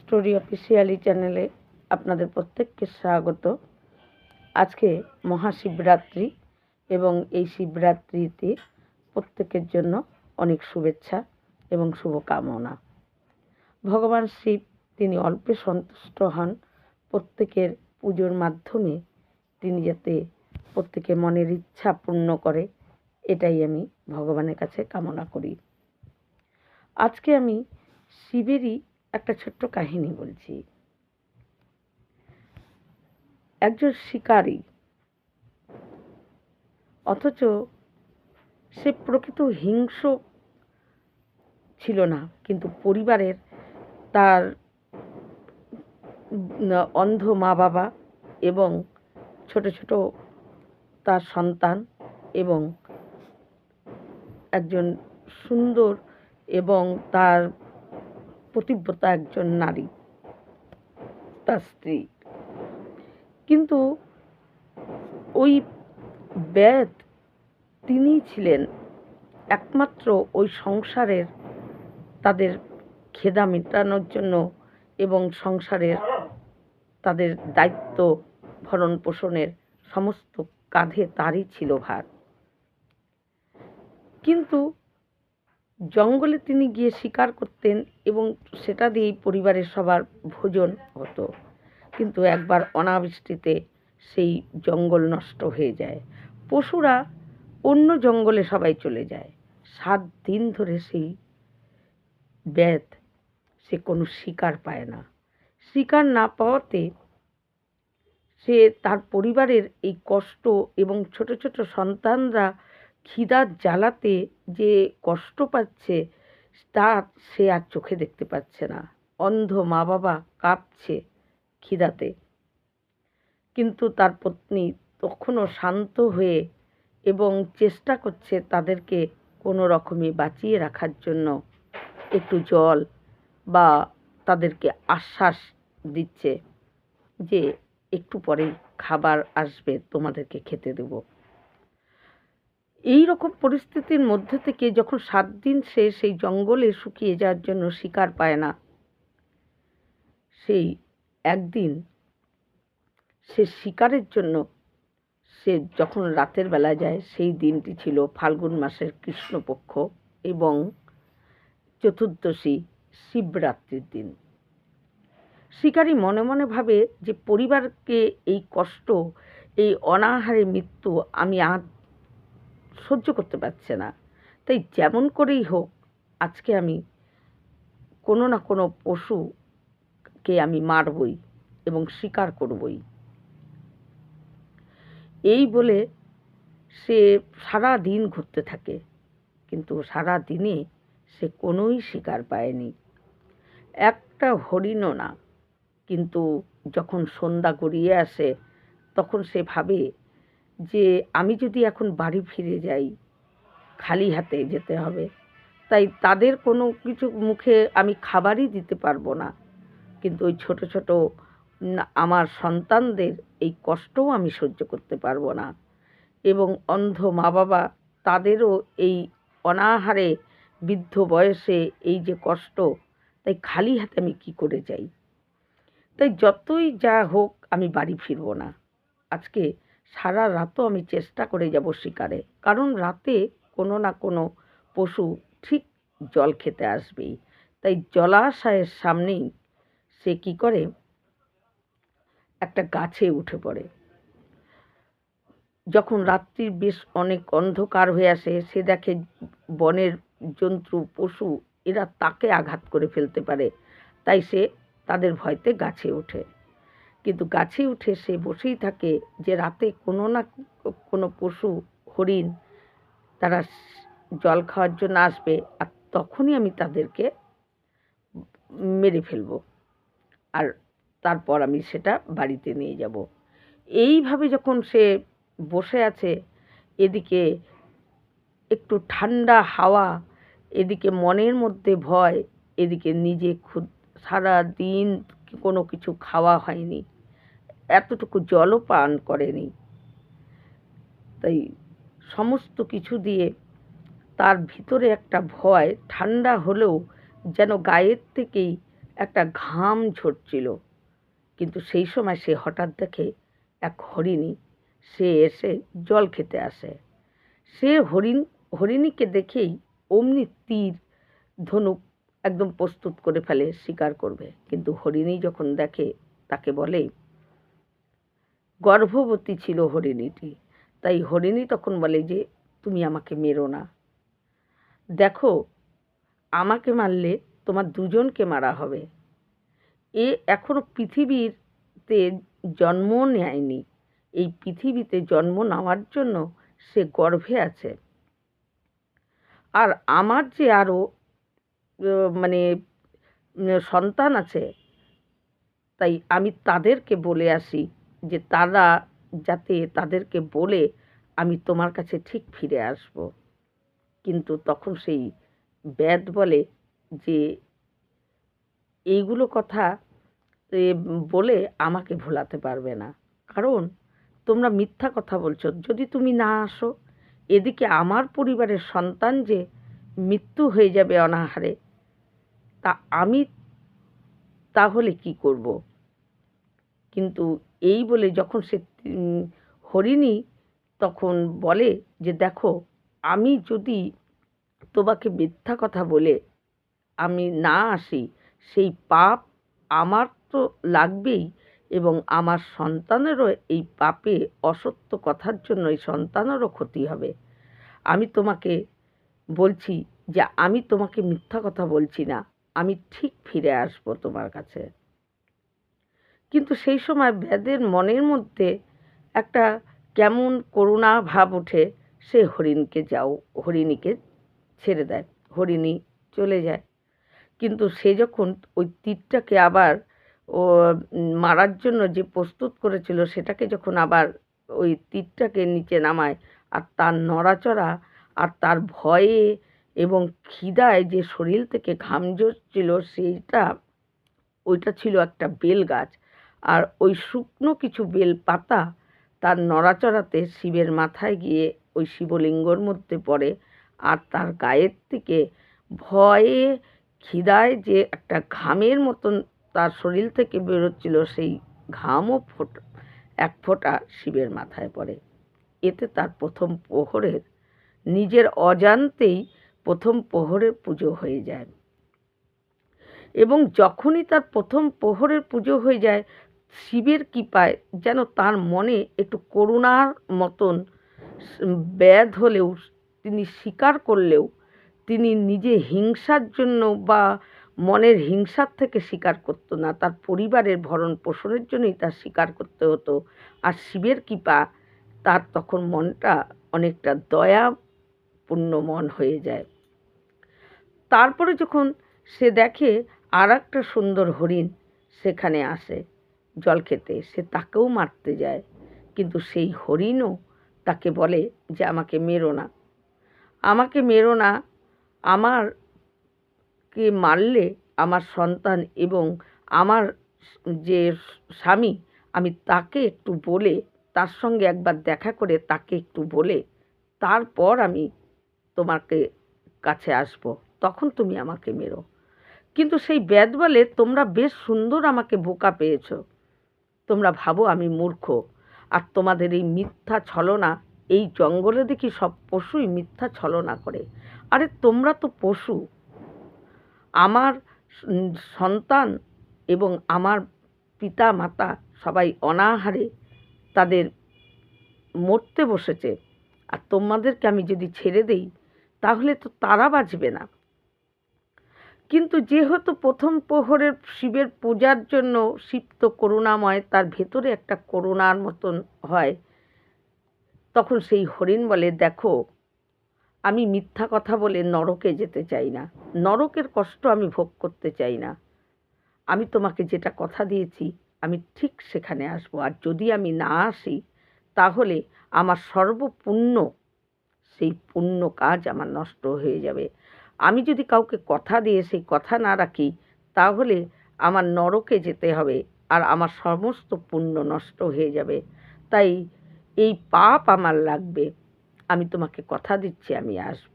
Story officially চ্যানেলে আপনাদের প্রত্যেককে স্বাগত। আজকে মহাশিবরাত্রি এবং এই শিবরাত্রিতে প্রত্যেকের জন্য অনেক শুভেচ্ছা এবং শুভকামনা। ভগবান শিব তিনি অল্পে সন্তুষ্ট হন, প্রত্যেকের পুজোর মাধ্যমে তিনি যাতে প্রত্যেকের মনের ইচ্ছা পূর্ণ করে, এটাই আমি ভগবানের কাছে কামনা করি। আজকে আমি শিবেরই একটা ছোট্ট কাহিনী বলছি। একজন শিকারী, অথচ সে প্রকৃত হিংস্র ছিল না, কিন্তু পরিবারের তার অন্ধ মা বাবা এবং ছোট ছোট তার সন্তান এবং একজন সুন্দর এবং তার পতিব্রতা একজন নারী, তার স্ত্রী, কিন্তু ওই ব্যাধ তিনি ছিলেন একমাত্র ওই সংসারের তাদের খেদা মেটানোর জন্য এবং সংসারের তাদের দায়িত্ব ভরণ পোষণের সমস্ত কাঁধে তারই ছিল ভার। কিন্তু জঙ্গলে তিনি গিয়ে শিকার করতেন এবং সেটা দিয়েই পরিবারের সবার ভোজন হতো। কিন্তু একবার অনাবৃষ্টিতে সেই জঙ্গল নষ্ট হয়ে যায়, পশুরা অন্য জঙ্গলে সবাই চলে যায়। 7 দিন ধরে সেই ব্যাধ সে কোনো শিকার পায় না। শিকার না পাওয়াতে সে তার পরিবারের এই কষ্ট এবং ছোট ছোট সন্তানরা খিদার জ্বালাতে যে কষ্ট পাচ্ছে তা সে আর চোখে দেখতে পাচ্ছে না। অন্ধ মা বাবা কাঁপছে খিদাতে, কিন্তু তার পত্নী তখনও শান্ত হয়ে এবং চেষ্টা করছে তাদেরকে কোনো রকমে বাঁচিয়ে রাখার জন্য, একটু জল বা তাদেরকে আশ্বাস দিচ্ছে যে একটু পরেই খাবার আসবে, তোমাদেরকে খেতে দেব। এই রকম পরিস্থিতির মধ্যে থেকে যখন 7 দিন সে সেই জঙ্গলে শুকিয়ে যাওয়ার জন্য শিকার পায় না, সেই একদিন সে শিকারের জন্য সে যখন রাতের বেলা যায়, সেই দিনটি ছিল ফাল্গুন মাসের কৃষ্ণপক্ষ এবং চতুর্দশী শিবরাত্রির দিন। শিকারী মনে মনে ভাবে যে পরিবারকে এই কষ্ট, এই অনাহারে মৃত্যু আমি আর সহ্য করতে পারছে না, তাই যেমন করেই হোক আজকে আমি কোনো না কোনো পশুকে আমি মারবই এবং শিকার করবই। এই বলে সে সারা দিন ঘুরতে থাকে, কিন্তু সারা দিনে সে কোনোই শিকার পায়নি, একটা হরিণও না। কিন্তু যখন সন্ধ্যা গড়িয়ে আসে তখন সে ভাবে যে আমি যদি এখন বাড়ি ফিরে যাই, খালি হাতে যেতে হবে, তাই তাদের কোনো কিছু মুখে আমি খাবারই দিতে পারবো না। কিন্তু ওই ছোট ছোট আমার সন্তানদের এই কষ্টও আমি সহ্য করতে পারবো না, এবং অন্ধ মা বাবা তাদেরও এই অনাহারে বৃদ্ধ বয়সে এই যে কষ্ট, তাই খালি হাতে আমি কি করে যাই, তাই যতই যা হোক আমি বাড়ি ফিরবো না। আজকে সারা রাতও আমি চেষ্টা করে যাব শিকারে, কারণ রাতে কোনো না কোনো পশু ঠিক জল খেতে আসবেই। তাই জলাশয়ের সামনেই সে কি করে, একটা গাছে উঠে পড়ে। যখন রাত্রির বেশ অনেক অন্ধকার হয়ে আসে, সে দেখে বনের জন্তু পশু এরা তাকে আঘাত করে ফেলতে পারে, তাই সে তাদের ভয়তে গাছে ওঠে। কিন্তু গাছে উঠে সে বসেই থাকে যে রাতে কোনো না কোনো পশু, হরিণ, তারা জল খাওয়ার জন্য আসবে, আর তখনই আমি তাদেরকে মেরে ফেলব, আর তারপর আমি সেটা বাড়িতে নিয়ে যাব। এইভাবে যখন সে বসে আছে, এদিকে একটু ঠান্ডা হাওয়া, এদিকে মনের মধ্যে ভয়, এদিকে নিজে সারা দিন কোনো কিছু খাওয়া হয়নি, এতটুকু জলও পান করেনি, তাই সমস্ত কিছু দিয়ে তার ভিতরে একটা ভয় ঠান্ডা হলেও যেন গায়ের থেকেই একটা ঘাম ঝরছিল, কিন্তু সেই সময় সে হঠাৎ দেখে এক হরিণী, সে এসে জল খেতে আসে। সে হরিণীকে দেখেই অমনি তীর ধনুক একদম প্রস্তুত করে ফেলে শিকার করবে। কিন্তু হরিণী যখন দেখে, তাকে বলে, গর্ভবতী ছিল হরিণীটি, তাই হরিণী তখন বলে যে তুমি আমাকে মেরো না, দেখো আমাকে মারলে তোমার দুজনকে মারা হবে। এ এখনো পৃথিবীতে জন্ম নেয়নি, এই পৃথিবীতে জন্ম নেওয়ার জন্য সে গর্ভে আছে। আর আমার যে আরও মানে সন্তান আছে, তাই আমি তাদেরকে বলে আসি যে তারা যাতে তাদেরকে বলে আমি তোমার কাছে ঠিক ফিরে আসব। কিন্তু তখন সেই ব্যাদ বলে যে এইগুলো কথা বলে আমাকে ভোলাতে পারবে না, কারণ তোমরা মিথ্যা কথা বলছো। যদি তুমি না আসো, এদিকে আমার পরিবারের সন্তান যে মৃত্যু হয়ে যাবে অনাহারে, তা আমি তাহলে কি করব? কিন্তু এই বলে যখন সে হরিণী তখন বলে যে দেখো, আমি যদি তোমাকে মিথ্যা কথা বলে আমি না আসি, সেই পাপ আমার তো লাগবেই, এবং আমার সন্তানেরও এই পাপে অসত্য কথার জন্য এই সন্তানেরও ক্ষতি হবে। আমি তোমাকে বলছি যে আমি তোমাকে মিথ্যা কথা বলছি না, আমি ঠিক ফিরে আসবো তোমার কাছে। কিন্তু সেই সময় ব্যাদের মনের মধ্যে একটা কেমন করুণা ভাব ওঠে। সে হরিণীকে ছেড়ে দেয়, হরিণী চলে যায়। কিন্তু সে যখন ওই তীরটাকে আবার ও মারার জন্য যে প্রস্তুত করেছিল, সেটাকে যখন আবার ওই তীরটাকে নিচে নামায়, আর তার নড়াচড়া আর তার ভয়ে এবং খিদায় যে শরীর থেকে ঘাম ঝরছিল, ওইটা ছিল একটা বেল গাছ। আর ওই শুকনো কিছু বেল পাতা তার নড়াচড়াতে শিবের মাথায় গিয়ে ওই শিবলিঙ্গর মধ্যে পড়ে, আর তার গায়ের থেকে ভয়ে খিদায় যে একটা ঘামের মতন তার শরীর থেকে বেরোচ্ছিল, সেই ঘামও এক ফোঁটা শিবের মাথায় পড়ে। এতে তার প্রথম প্রহরের, নিজের অজান্তেই প্রথম প্রহরের পুজো হয়ে যায়। এবং যখনই তার প্রথম প্রহরের পুজো হয়ে যায়, শিবের কৃপায় যেন তার মনে একটু করুণার মতন, ব্যাধ হলেও, তিনি স্বীকার করলেও, তিনি নিজে হিংসার জন্য বা মনের হিংসার থেকে স্বীকার করতো না, তার পরিবারের ভরণ পোষণের জন্যই তার স্বীকার করতে হতো। আর শিবের কৃপা, তার তখন মনটা অনেকটা দয়াপূর্ণ মন হয়ে যায়। তারপরে যখন সে দেখে আর একটা সুন্দর হরিণ সেখানে আসে জল খেতে, সে তাকেও মারতে যায়। কিন্তু সেই হরিণও তাকে বলে যে আমাকে মেরো না, আমাকে মেরো না, আমারকে মারলে আমার সন্তান এবং আমার যে স্বামী, আমি তাকে একটু বলে, তার সঙ্গে একবার দেখা করে তাকে একটু বলে তারপর আমি তোমাকে কাছে আসবো, তখন তুমি আমাকে মেরো। কিন্তু সেই ব্যাদ বলে, তোমরা বেশ সুন্দর আমাকে বোকা পেয়েছ, তোমরা ভাবো আমি মূর্খ, আর তোমাদের এই মিথ্যা ছলনা, এই জঙ্গলে দেখি সব পশুই মিথ্যা ছলনা করে। আরে তোমরা তো পশু, আমার সন্তান এবং আমার পিতা মাতা সবাই অনাহারে তাদের মরতে বসেছে, আর তোমাদেরকে আমি যদি ছেড়ে দেই, তাহলে তো তারা বাঁচবে না। কিন্তু যেহেতু প্রথম প্রহরের শিবের পূজার জন্য শিব তো করুণাময়, তার ভেতরে একটা করুণার মতন হয়, তখন সেই হরিণ বলে, দেখো আমি মিথ্যা কথা বলে নরকে যেতে চাই না, নরকের কষ্ট আমি ভোগ করতে চাই না। আমি তোমাকে যেটা কথা দিয়েছি, আমি ঠিক সেখানে আসবো, আর যদি আমি না আসি, তাহলে আমার সর্বপুণ্য, সেই পুণ্য কাজ আমার নষ্ট হয়ে যাবে। আমি যদি কাউকে কথা দিয়ে সেই কথা না রাখি, তাহলে আমার নরকে যেতে হবে, আর আমার সমস্ত পুণ্য নষ্ট হয়ে যাবে। তাই এই পাপ আমার লাগবে, আমি তোমাকে কথা দিচ্ছি আমি আসব।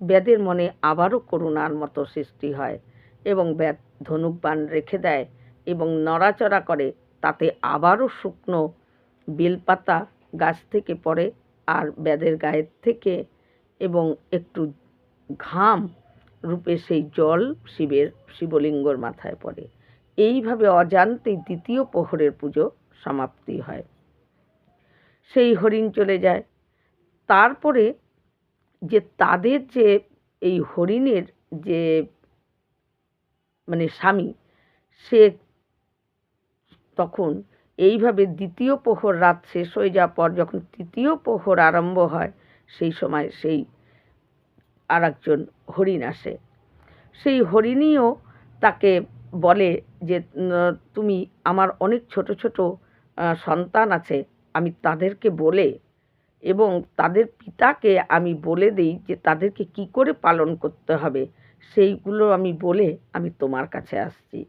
ব্যাদের মনে আবারও করুণার মতো সৃষ্টি হয়, এবং ব্যাদ ধনুক বাণ রেখে দেয় এবং নড়াচড়া করে, তাতে আবারও শুকনো বেলপাতা গাছ থেকে পড়ে আর ব্যাদের গায়ের থেকে এবং একটু ঘাম রূপে সেই জল শিবলিঙ্গর মাথায় পড়ে। এইভাবে অজান্তেই দ্বিতীয় প্রহরের পুজো সমাপ্তি হয়। সেই হরিণ চলে যায়। তারপরে যে তাদের যে এই হরিণের যে স্বামী, সে তখন এইভাবে দ্বিতীয় প্রহর রাত শেষ হয়ে যাওয়ার পর যখন তৃতীয় প্রহর আরম্ভ হয়, সেই সময় সেই আর একজন হরিণ আসে। সেই হরিণীও তাকে বলে যে তুমি আমার অনেক ছোট ছোট সন্তান আছে, আমি তাদেরকে বলে এবং তাদের পিতাকে আমি বলে দিই যে তাদেরকে কি করে পালন করতে হবে, সেইগুলো আমি বলে আমি তোমার কাছে আসছি।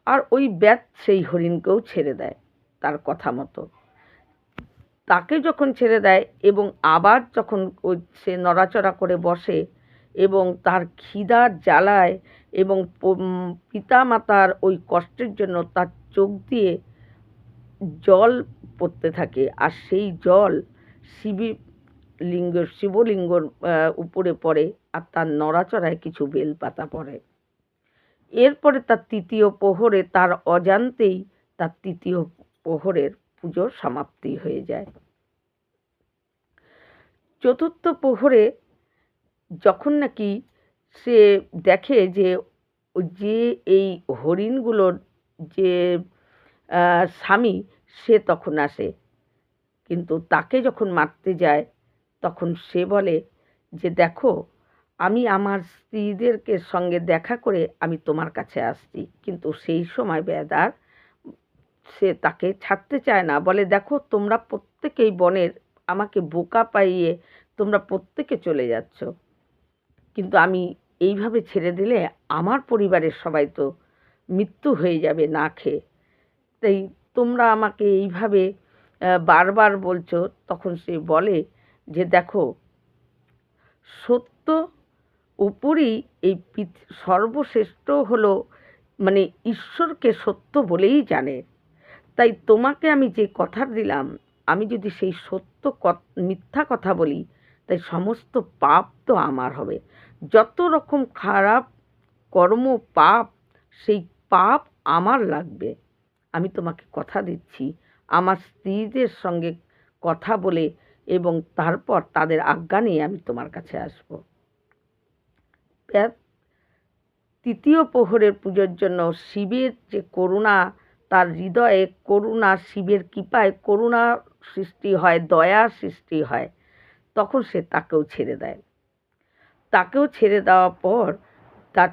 আর ওই ব্যাত সেই হরিণকেও ছেড়ে দেয় তার কথা মতো। তাকে যখন ছেড়ে দেয় এবং আবার যখন সে নড়াচড়া করে বসে এবং তার খিদার জ্বালায় এবং পিতামাতার ওই কষ্টের জন্য তার চোখ দিয়ে জল পড়তে থাকে, আর সেই জল শিবলিঙ্গর উপরে পড়ে আর তার নড়াচড়ায় কিছু বেলপাতা পড়ে। এরপরে তার তৃতীয় প্রহরে তার অজান্তেই তার তৃতীয় প্রহরের পুজো সমাপ্তি হয়ে যায়। চতুর্থ প্রহরে যখন নাকি সে দেখে যে এই হরিণগুলোর যে স্বামী, সে তখন আসে, কিন্তু তাকে যখন মারতে যায় তখন সে বলে যে দেখো, আমি আমার স্ত্রীদেরকে সঙ্গে দেখা করে আমি তোমার কাছে আসছি। কিন্তু সেই সময় বেদার সে তাকে ছাড়তে চায় না, বলে দেখো তোমরা প্রত্যেকেই বনের আমাকে বোকা পাইয়ে তোমরা প্রত্যেকে চলে যাচ্ছ, কিন্তু আমি এইভাবে ছেড়ে দিলে আমার পরিবারের সবাই তো মৃত্যু হয়ে যাবে না খেয়ে, তাই তোমরা আমাকে এইভাবে বারবার বলছো। তখন সে বলে যে দেখো, সত্য উপরই এই সর্বশ্রেষ্ঠ হলো ঈশ্বরকে সত্য বলেই জানে। তাই তোমাকে আমি যে কথা দিলাম, আমি যদি সেই সত্য মিথ্যা কথা বলি, তাই সমস্ত পাপ তো আমার হবে। যত রকম খারাপ কর্ম পাপ, সেই পাপ আমার লাগবে। আমি তোমাকে কথা দিচ্ছি, আমার স্ত্রীদের সঙ্গে কথা বলে এবং তারপর তাদের আজ্ঞা নিয়ে আমি তোমার কাছে আসব। তৃতীয় প্রহরের পুজোর জন্য শিবের যে করুণা, তার হৃদয়ে করুণা, শিবের কৃপায় করুণা সৃষ্টি হয়, দয়া সৃষ্টি হয়, তখন সে তাকেও ছেড়ে দেয়। তাকেও ছেড়ে দেওয়ার পর তার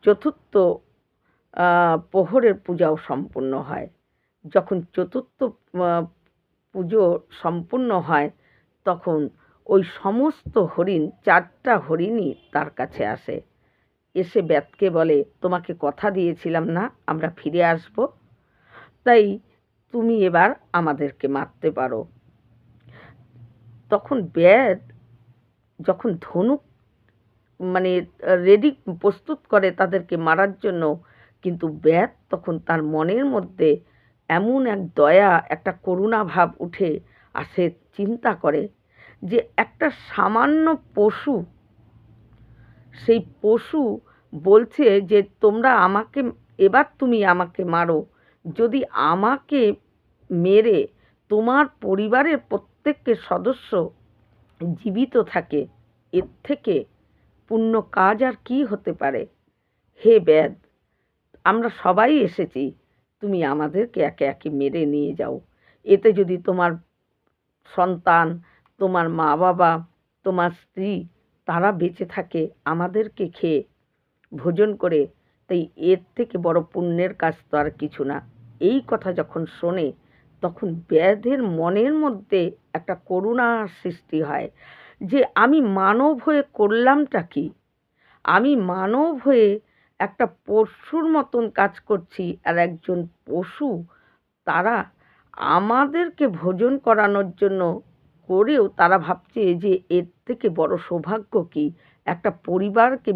চতুর্থ প্রহরের পূজাও সম্পূর্ণ হয়। যখন চতুর্থ পুজো সম্পূর্ণ হয়, তখন ওই সমস্ত হরিণ, 4টা হরিণই তার কাছে আসে, এসে ব্যাতকে বলে তোমাকে কথা দিয়েছিলাম না আমরা ফিরে আসব, তাই তুমি এবার আমাদেরকে মারতে পারো। তখন ব্যাত যখন ধনুক রেডি প্রস্তুত করে তাদেরকে মারার জন্য, কিন্তু ব্যাত তখন তার মনের মধ্যে এমন এক দয়া, একটা করুণা ভাব উঠে, আর সে চিন্তা করে যে একটা সামান্য পশু, সেই পশু বলছে যে তোমরা আমাকে এবার তুমি আমাকে মারো, যদি আমাকে মেরে তোমার পরিবারের প্রত্যেককে সদস্য জীবিত থাকে, এর থেকে পুণ্য কাজ আর কি হতে পারে। হে ব্যাদ, আমরা সবাই এসেছি, তুমি আমাদেরকে একে একে মেরে নিয়ে যাও। এতে যদি তোমার সন্তান, তোমার মা বাবা, তোমার স্ত্রী, তারা বেঁচে থাকে আমাদেরকে খেয়ে ভোজন করে, তাই এর থেকে বড় পুণ্যের কাজ তো আর কিছু না। এই কথা যখন শোনে, তখন ব্যাধের মনের মধ্যে একটা করুণা সৃষ্টি হয় যে আমি মানব হয়ে করলামটা কি, আমি মানব হয়ে একটা পশুর মতন কাজ করছি, আর একজন পশু তারা আমাদেরকে ভোজন করানোর জন্য করেও তারা ভাবছে যে এর থেকে বড় সৌভাগ্য কি, একটা পরিবারকে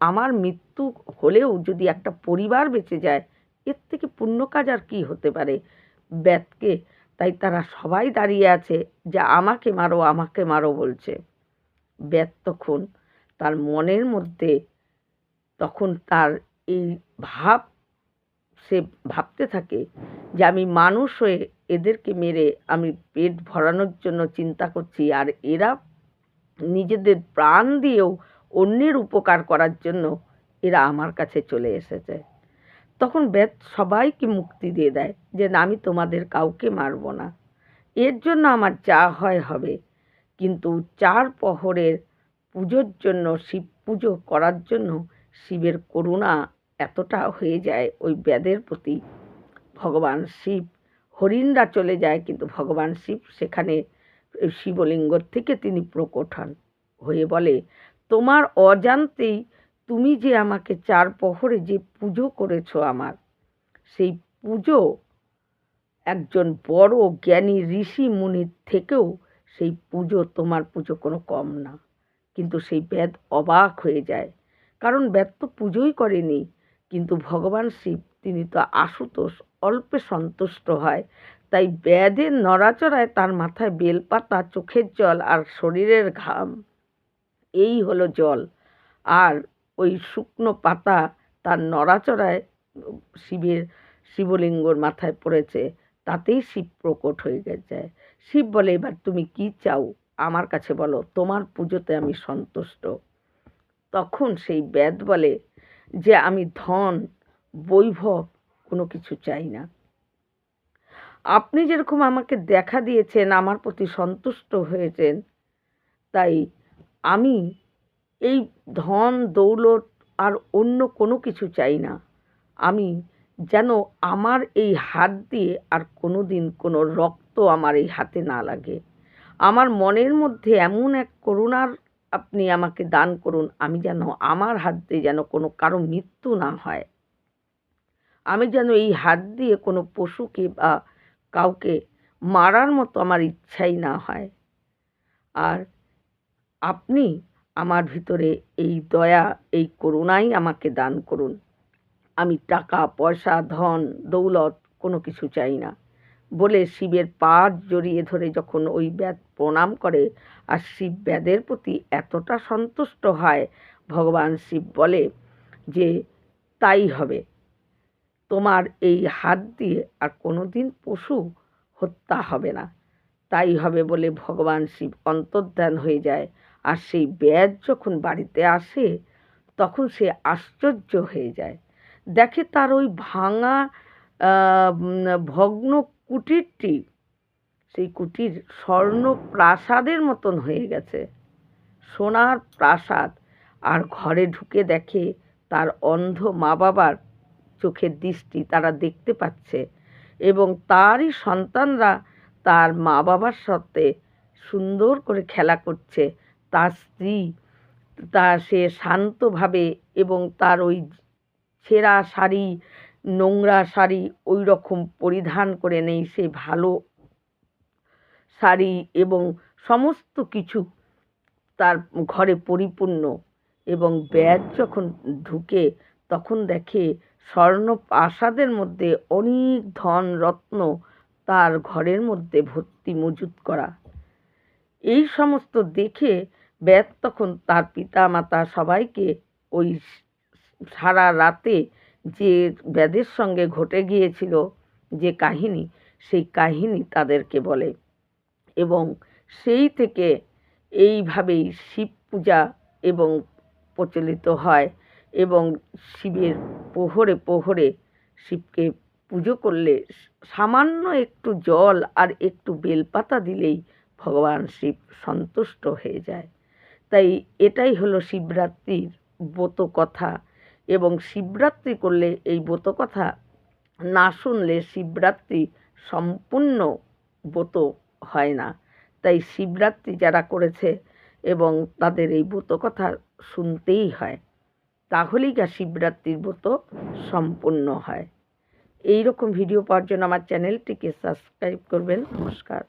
আমার মৃত্যু হলেও যদি একটা পরিবার বেঁচে যায়, এর থেকে পুণ্য কাজ আর কী হতে পারে ব্যাতকে। তাই তারা সবাই দাঁড়িয়ে আছে যে আমাকে মারো, আমাকে মারো বলছে। ব্যাত তখন তার মনের মধ্যে তখন তার এই ভাব, সে ভাবতে থাকে যে আমি মানুষ হয়ে এদেরকে মেরে আমি পেট ভরানোর জন্য চিন্তা করছি, আর এরা নিজেদের প্রাণ দিয়েও অন্যের উপকার করার জন্য এরা আমার কাছে চলে এসেছে। তখন ব্যাত সবাইকে মুক্তি দিয়ে দেয় যে না, আমি তোমাদের কাউকে মারব না, এর জন্য আমার যা হয় হবে, কিন্তু 4 প্রহরের পুজোর জন্য, শিব পুজো করার জন্য শিবের করুণা এতটা হয়ে যায় ওই ব্যাদের প্রতি, ভগবান শিব, হরিণরা চলে যায় কিন্তু ভগবান শিব সেখানে শিবলিঙ্গর থেকে তিনি প্রকট হন, হয়ে বলে তোমার অজান্তেই তুমি যে আমাকে 4 প্রহরে যে পুজো করেছো আমার, সেই পুজো একজন বড় জ্ঞানী ঋষি মুনির থেকেও সেই পুজো, তোমার পুজো কোনো কম না। কিন্তু সেই ব্যাদ অবাক হয়ে যায়, কারণ ব্যাদ তো পুজোই করেনি, কিন্তু ভগবান শিব তিনি তো আশুতোষ, অল্পে সন্তুষ্ট হয়। তাই ব্যাদের নড়াচড়ায় তার মাথায় বেলপাতা, চোখের জল আর শরীরের ঘাম, এই হলো জল। আর ওই শুকনো পাতা তার নড়াচড়ায় শিবলিঙ্গর মাথায় পড়েছে, তাতেই শিব প্রকট হয়ে যায়। শিব বলে এবার তুমি কি চাও আমার কাছে বলো, তোমার পুজোতে আমি সন্তুষ্ট। তখন সেই ব্যাদ বলে যে আমি ধন বৈভব কোনো কিছু চাই না, আপনি যেরকম আমাকে দেখা দিয়েছেন, আমার প্রতি সন্তুষ্ট হয়েছেন, তাই আমি এই ধন দৌলত আর অন্য কোনো কিছু চাই না। আমি যেন আমার এই হাত দিয়ে আর কোনো দিন কোনো রক্ত আমার এই হাতে না লাগে। আমার মনের মধ্যে এমন এক করুণার আপনি আমাকে দান করুন, আমি যেন আমার হাত দিয়ে যেন কোনো কারো মৃত্যু না হয়, আমি যেন এই হাত দিয়ে কোনো পশুকে বা কাউকে মারার মতো আমার ইচ্ছাই না হয়। আর আপনি আমার ভিতরে এই দয়া, এই করুণাই আমাকে দান করুন। আমি টাকা পয়সা, ধন দৌলত কোনো কিছু চাই না বলে শিবের পা জড়িয়ে ধরে যখন ওই ব্যাদ প্রণাম করে, আর শিব ব্যাদের প্রতি এতটা সন্তুষ্ট হয়, ভগবান শিব বলে যে তাই হবে, তোমার এই হাত দিয়ে আর কোনো দিন পশু হত্যা হবে না, তাই হবে বলে ভগবান শিব অন্তর্ধান হয়ে যায়। আর সেই ব্যাদ যখন বাড়িতে আসে তখন সে আশ্চর্য হয়ে যায়, দেখে তার ওই ভাঙা ভগ্ন কুটিরটি, সেই কুটির স্বর্ণ প্রাসাদের মতন হয়ে গেছে, সোনার প্রাসাদ। আর ঘরে ঢুকে দেখে তার অন্ধ মা বাবার চোখের দৃষ্টি তারা দেখতে পাচ্ছে, এবং তারই সন্তানরা তার মা বাবার সাথে সুন্দর করে খেলা করছে। তার স্ত্রী, সে শান্তভাবে, এবং তার ওই ছেঁড়া শাড়ি, নোংরা শাড়ি ওই রকম পরিধান করে নেই, সে ভালো শাড়ি এবং সমস্ত কিছু তার ঘরে পরিপূর্ণ। এবং ব্যাদ যখন ঢুকে তখন দেখে স্বর্ণ প্রাসাদের মধ্যে অনেক ধন রত্ন তার ঘরের মধ্যে ভর্তি মজুত করা। এই সমস্ত দেখে ব্যাদ তখন তার পিতা মাতা সবাইকে ওই সারা রাতে যে ব্যাদের সঙ্গে ঘটে গিয়েছিল যে কাহিনী, সেই কাহিনী তাদেরকে বলে, এবং সেই থেকে এইভাবেই শিব পূজা এবং প্রচলিত হয়। এবং শিবের প্রহরে প্রহরে শিবকে পুজো করলে সামান্য একটু জল আর একটু বেলপাতা দিলেই ভগবান শিব সন্তুষ্ট হয়ে যায়। তাই এটাই হলো শিবরাত্রির ব্রত কথা। এবং শিবরাত্রি করলে এই ব্রত কথা না শুনলে শিবরাত্রি সম্পূর্ণ ব্রত হয় না। তাই শিবরাত্রি যারা করেছে এবং তাদের এই ব্রত কথা শুনতেই হয়, তাহলেই গা শিবরাত্রির ব্রত সম্পূর্ণ হয়। এই রকম ভিডিও পাওয়ার জন্য আমার চ্যানেলটিকে সাবস্ক্রাইব করবেন। নমস্কার।